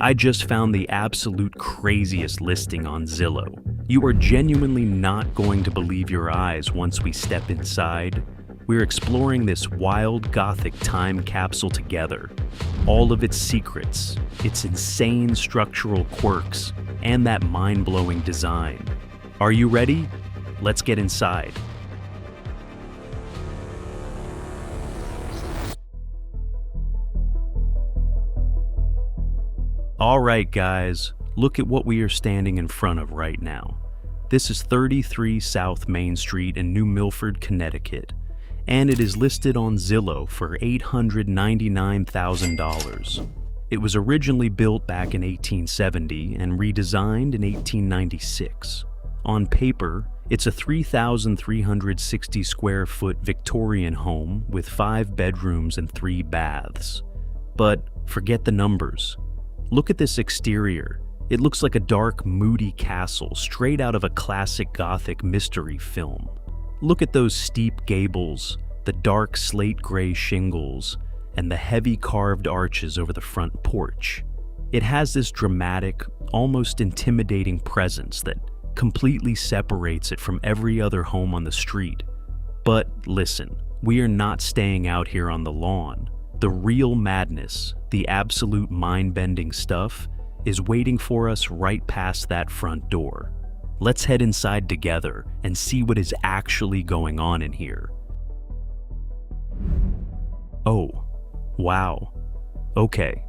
I just found the absolute craziest listing on Zillow. You are genuinely not going to believe your eyes once we step inside. We're exploring this wild Gothic time capsule together. All of its secrets, its insane structural quirks, and that mind-blowing design. Are you ready? Let's get inside. All right, guys, look at what we are standing in front of right now. This is 33 South Main Street in New Milford, Connecticut, and it is listed on Zillow for $899,000. It was originally built back in 1870 and redesigned in 1896. On paper, it's a 3,360 square foot Victorian home with 5 bedrooms and 3 baths. But forget the numbers. Look at this exterior. It looks like a dark, moody castle straight out of a classic Gothic mystery film. Look at those steep gables, the dark slate gray shingles, and the heavy carved arches over the front porch. It has this dramatic, almost intimidating presence that completely separates it from every other home on the street. But listen, we are not staying out here on the lawn. The real madness, the absolute mind-bending stuff, is waiting for us right past that front door. Let's head inside together and see what is actually going on in here. Oh, wow. Okay,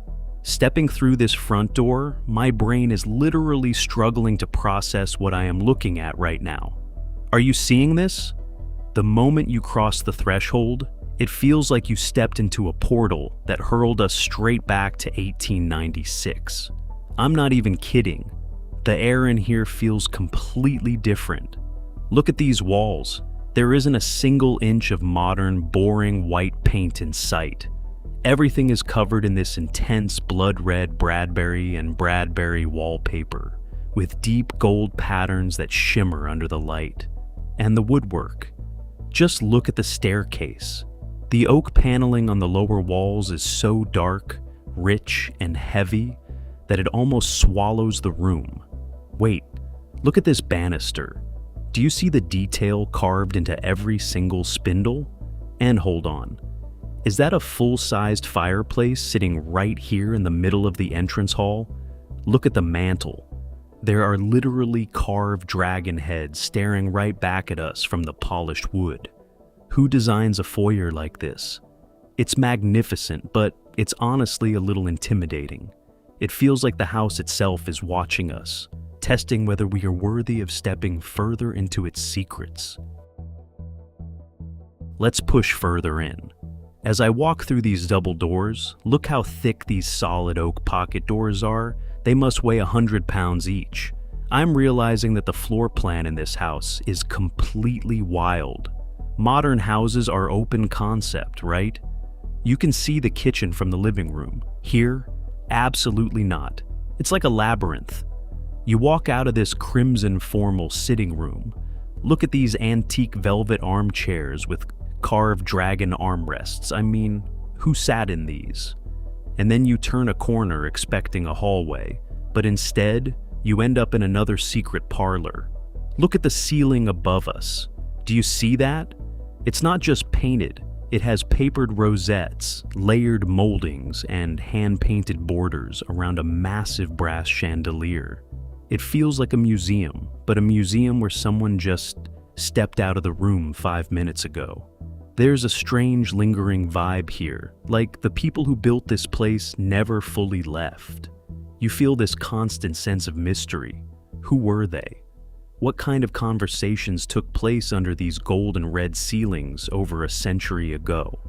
stepping through this front door, my brain is literally struggling to process what I am looking at right now. Are you seeing this? The moment you cross the threshold, it feels like you stepped into a portal that hurled us straight back to 1896. I'm not even kidding. The air in here feels completely different. Look at these walls. There isn't a single inch of modern, boring white paint in sight. Everything is covered in this intense blood-red Bradbury and Bradbury wallpaper, with deep gold patterns that shimmer under the light. And the woodwork. Just look at the staircase. The oak paneling on the lower walls is so dark, rich, and heavy that it almost swallows the room. Wait, look at this banister. Do you see the detail carved into every single spindle? And hold on, is that a full-sized fireplace sitting right here in the middle of the entrance hall? Look at the mantle. There are literally carved dragon heads staring right back at us from the polished wood. Who designs a foyer like this? It's magnificent, but it's honestly a little intimidating. It feels like the house itself is watching us, testing whether we are worthy of stepping further into its secrets. Let's push further in. As I walk through these double doors, look how thick these solid oak pocket doors are. They must weigh 100 pounds each. I'm realizing that the floor plan in this house is completely wild. Modern houses are open concept, right? You can see the kitchen from the living room. Here, absolutely not. It's like a labyrinth. You walk out of this crimson formal sitting room. Look at these antique velvet armchairs with carved dragon armrests. I mean, who sat in these? And then you turn a corner expecting a hallway, but instead, you end up in another secret parlor. Look at the ceiling above us. Do you see that? It's not just painted, it has papered rosettes, layered moldings, and hand-painted borders around a massive brass chandelier. It feels like a museum, but a museum where someone just stepped out of the room 5 minutes ago. There's a strange lingering vibe here, like the people who built this place never fully left. You feel this constant sense of mystery. Who were they? What kind of conversations took place under these gold and red ceilings over a century ago?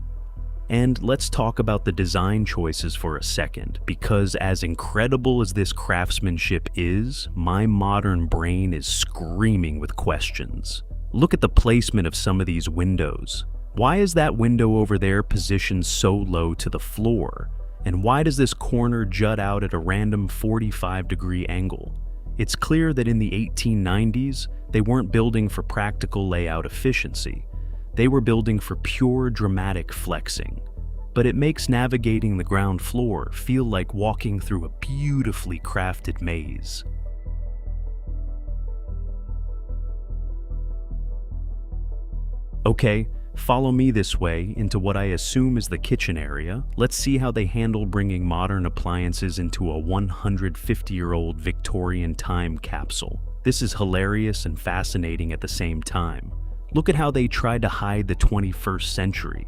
And let's talk about the design choices for a second, because as incredible as this craftsmanship is, my modern brain is screaming with questions. Look at the placement of some of these windows. Why is that window over there positioned so low to the floor? And why does this corner jut out at a random 45-degree angle? It's clear that in the 1890s, they weren't building for practical layout efficiency. They were building for pure dramatic flexing. but it makes navigating the ground floor feel like walking through a beautifully crafted maze. Okay, follow me this way into what I assume is the kitchen area. Let's see how they handle bringing modern appliances into a 150-year-old Victorian time capsule. This is hilarious and fascinating at the same time. Look at how they tried to hide the 21st century.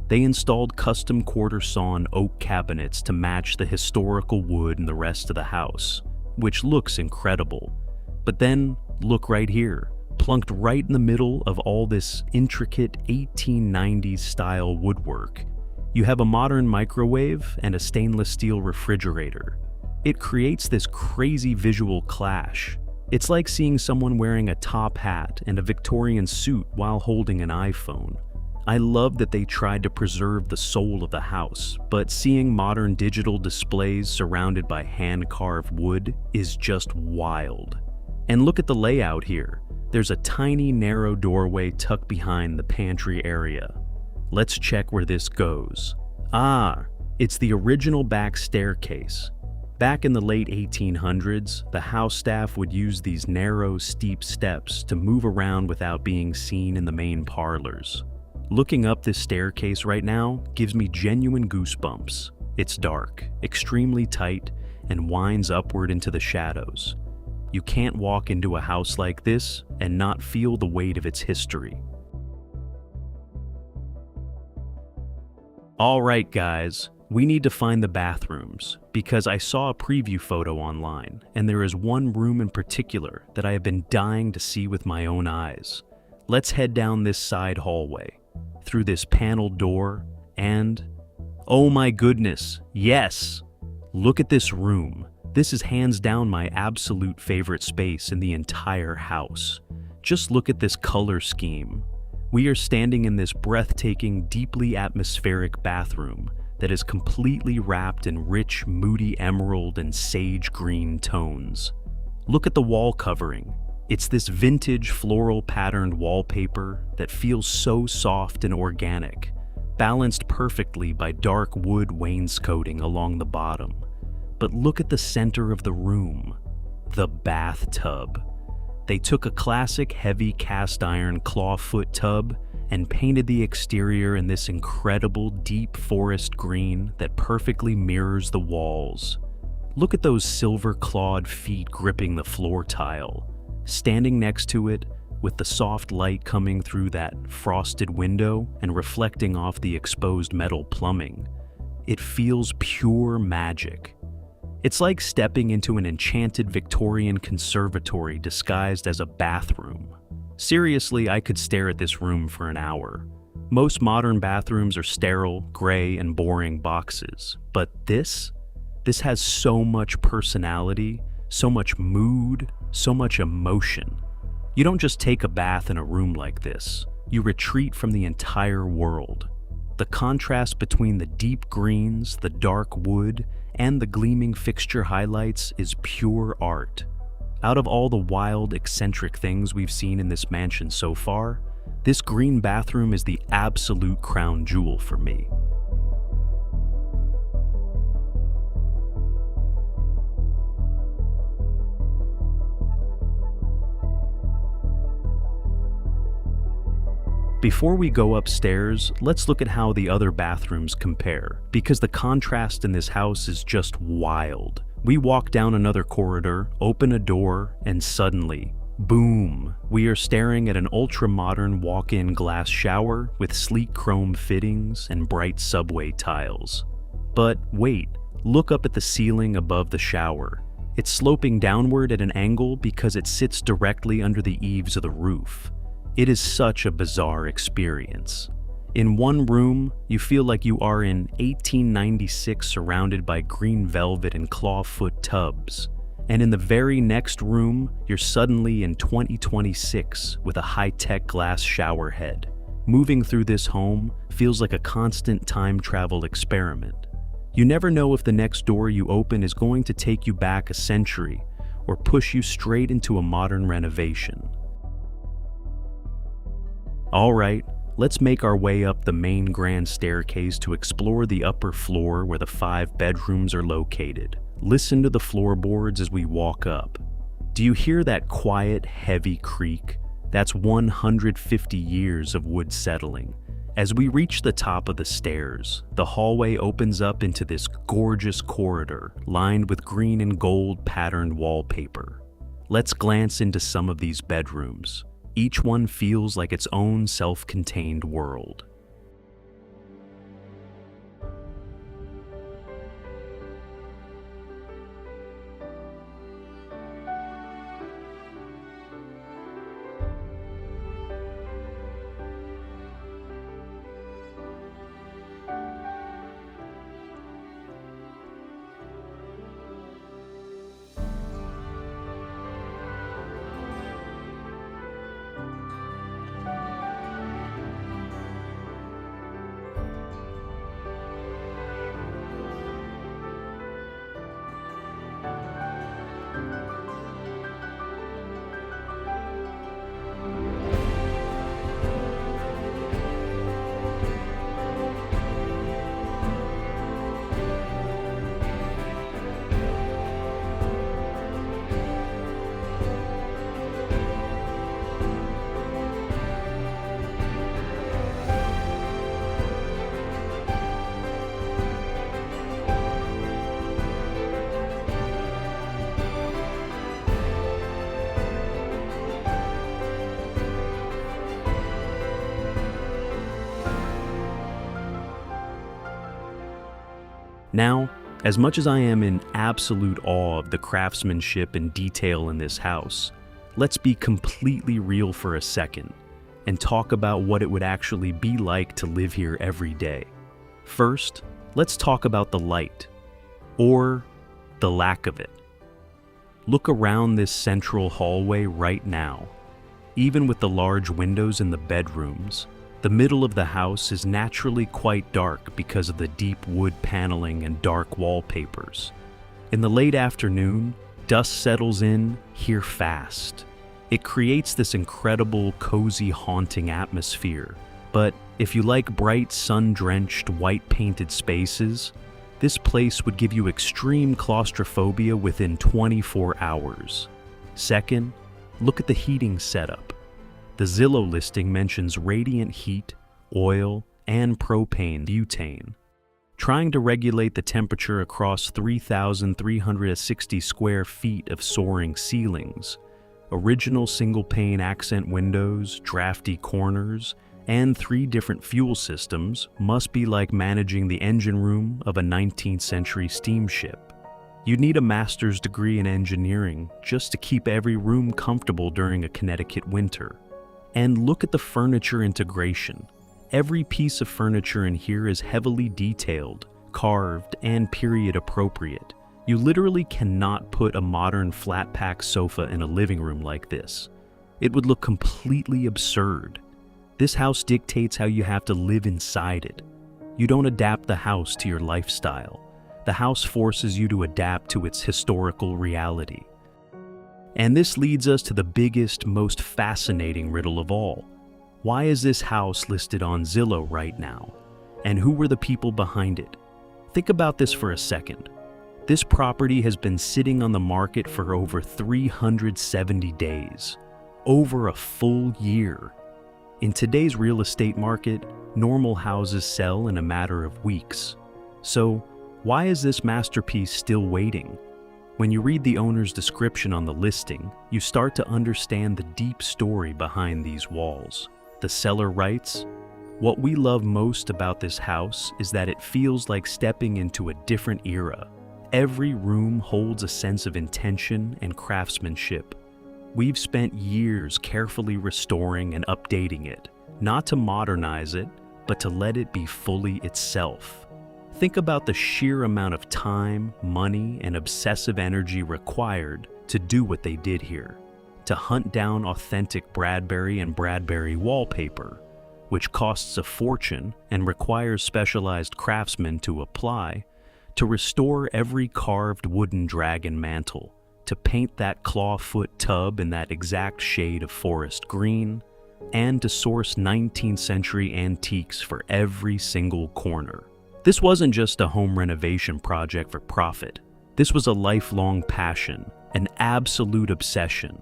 They installed custom quarter-sawn oak cabinets to match the historical wood in the rest of the house, which looks incredible. But then, look right here. Plunked right in the middle of all this intricate 1890s style woodwork, you have a modern microwave and a stainless steel refrigerator. It creates this crazy visual clash. It's like seeing someone wearing a top hat and a Victorian suit while holding an iPhone. I love that they tried to preserve the soul of the house, but seeing modern digital displays surrounded by hand-carved wood is just wild. And look at the layout here. There's a tiny, narrow doorway tucked behind the pantry area. Let's check where this goes. Ah, it's the original back staircase. Back in the late 1800s, the house staff would use these narrow, steep steps to move around without being seen in the main parlors. Looking up this staircase right now gives me genuine goosebumps. It's dark, extremely tight, and winds upward into the shadows. You can't walk into a house like this and not feel the weight of its history. All right, guys, we need to find the bathrooms because I saw a preview photo online, and there is one room in particular that I have been dying to see with my own eyes. Let's head down this side hallway, through this paneled door, and oh my goodness, yes! Look at this room. This is hands down my absolute favorite space in the entire house. Just look at this color scheme. We are standing in this breathtaking, deeply atmospheric bathroom that is completely wrapped in rich, moody emerald and sage green tones. Look at the wall covering. It's this vintage floral patterned wallpaper that feels so soft and organic, balanced perfectly by dark wood wainscoting along the bottom. But look at the center of the room, the bathtub. They took a classic heavy cast iron clawfoot tub and painted the exterior in this incredible deep forest green that perfectly mirrors the walls. Look at those silver clawed feet gripping the floor tile. Standing next to it, with the soft light coming through that frosted window and reflecting off the exposed metal plumbing, it feels pure magic. It's like stepping into an enchanted Victorian conservatory disguised as a bathroom. Seriously, I could stare at this room for an hour. Most modern bathrooms are sterile, gray, and boring boxes, but this has so much personality, so much mood, so much emotion. You don't just take a bath in a room like this, you retreat from the entire world. The contrast between the deep greens, the dark wood, and the gleaming fixture highlights is pure art. Out of all the wild, eccentric things we've seen in this mansion so far, this green bathroom is the absolute crown jewel for me. Before we go upstairs, let's look at how the other bathrooms compare, because the contrast in this house is just wild. We walk down another corridor, open a door, and suddenly, boom, we are staring at an ultra-modern walk-in glass shower with sleek chrome fittings and bright subway tiles. But wait, look up at the ceiling above the shower. It's sloping downward at an angle because it sits directly under the eaves of the roof. It is such a bizarre experience. In one room, you feel like you are in 1896 surrounded by green velvet and clawfoot tubs. And in the very next room, you're suddenly in 2026 with a high-tech glass shower head. Moving through this home feels like a constant time travel experiment. You never know if the next door you open is going to take you back a century or push you straight into a modern renovation. All right, let's make our way up the main grand staircase to explore the upper floor where the 5 bedrooms are located. Listen to the floorboards as we walk up. Do you hear that quiet, heavy creak? That's 150 years of wood settling. As we reach the top of the stairs, the hallway opens up into this gorgeous corridor lined with green and gold patterned wallpaper. Let's glance into some of these bedrooms. Each one feels like its own self-contained world. Now, as much as I am in absolute awe of the craftsmanship and detail in this house, let's be completely real for a second and talk about what it would actually be like to live here every day. First, let's talk about the light, or the lack of it. Look around this central hallway right now. Even with the large windows in the bedrooms, the middle of the house is naturally quite dark because of the deep wood paneling and dark wallpapers. In the late afternoon, dust settles in here fast. It creates this incredible, cozy, haunting atmosphere. But if you like bright, sun-drenched, white-painted spaces, this place would give you extreme claustrophobia within 24 hours. Second, look at the heating setup. The Zillow listing mentions radiant heat, oil, and propane butane. Trying to regulate the temperature across 3,360 square feet of soaring ceilings, original single-pane accent windows, drafty corners, and 3 different fuel systems must be like managing the engine room of a 19th century steamship. You'd need a master's degree in engineering just to keep every room comfortable during a Connecticut winter. And look at the furniture integration. Every piece of furniture in here is heavily detailed, carved, and period appropriate. You literally cannot put a modern flat-pack sofa in a living room like this. It would look completely absurd. This house dictates how you have to live inside it. You don't adapt the house to your lifestyle. The house forces you to adapt to its historical reality. And this leads us to the biggest, most fascinating riddle of all. Why is this house listed on Zillow right now? And who were the people behind it? Think about this for a second. This property has been sitting on the market for over 370 days. Over a full year. In today's real estate market, normal houses sell in a matter of weeks. So, why is this masterpiece still waiting? When you read the owner's description on the listing, you start to understand the deep story behind these walls. The seller writes, "What we love most about this house is that it feels like stepping into a different era. Every room holds a sense of intention and craftsmanship. We've spent years carefully restoring and updating it, not to modernize it, but to let it be fully itself." Think about the sheer amount of time, money, and obsessive energy required to do what they did here. To hunt down authentic Bradbury and Bradbury wallpaper, which costs a fortune and requires specialized craftsmen to apply, to restore every carved wooden dragon mantle, to paint that clawfoot tub in that exact shade of forest green, and to source 19th century antiques for every single corner. This wasn't just a home renovation project for profit. This was a lifelong passion, an absolute obsession,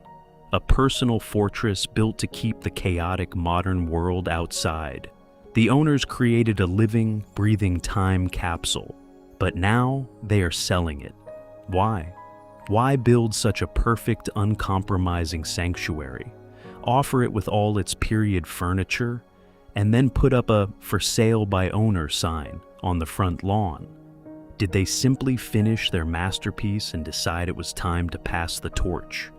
a personal fortress built to keep the chaotic modern world outside. The owners created a living, breathing time capsule, but now they are selling it. Why? Why build such a perfect, uncompromising sanctuary, offer it with all its period furniture, and then put up a "for sale by owner" sign on the front lawn? Did they simply finish their masterpiece and decide it was time to pass the torch?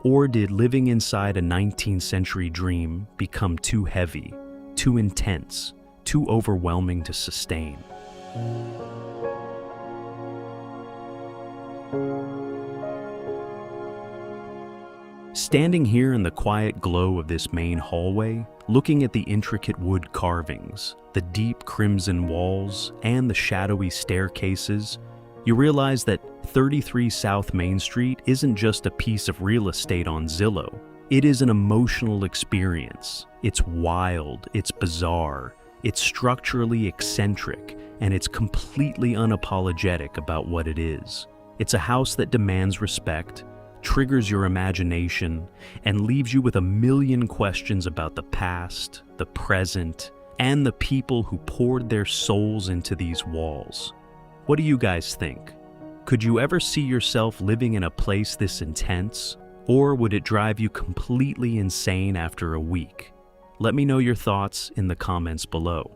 Or did living inside a 19th century dream become too heavy, too intense, too overwhelming to sustain? Standing here in the quiet glow of this main hallway, looking at the intricate wood carvings, the deep crimson walls, and the shadowy staircases, you realize that 33 South Main Street isn't just a piece of real estate on Zillow. It is an emotional experience. It's wild, it's bizarre, it's structurally eccentric, and it's completely unapologetic about what it is. It's a house that demands respect, triggers your imagination, and leaves you with a million questions about the past, the present, and the people who poured their souls into these walls. What do you guys think? Could you ever see yourself living in a place this intense, or would it drive you completely insane after a week? Let me know your thoughts in the comments below.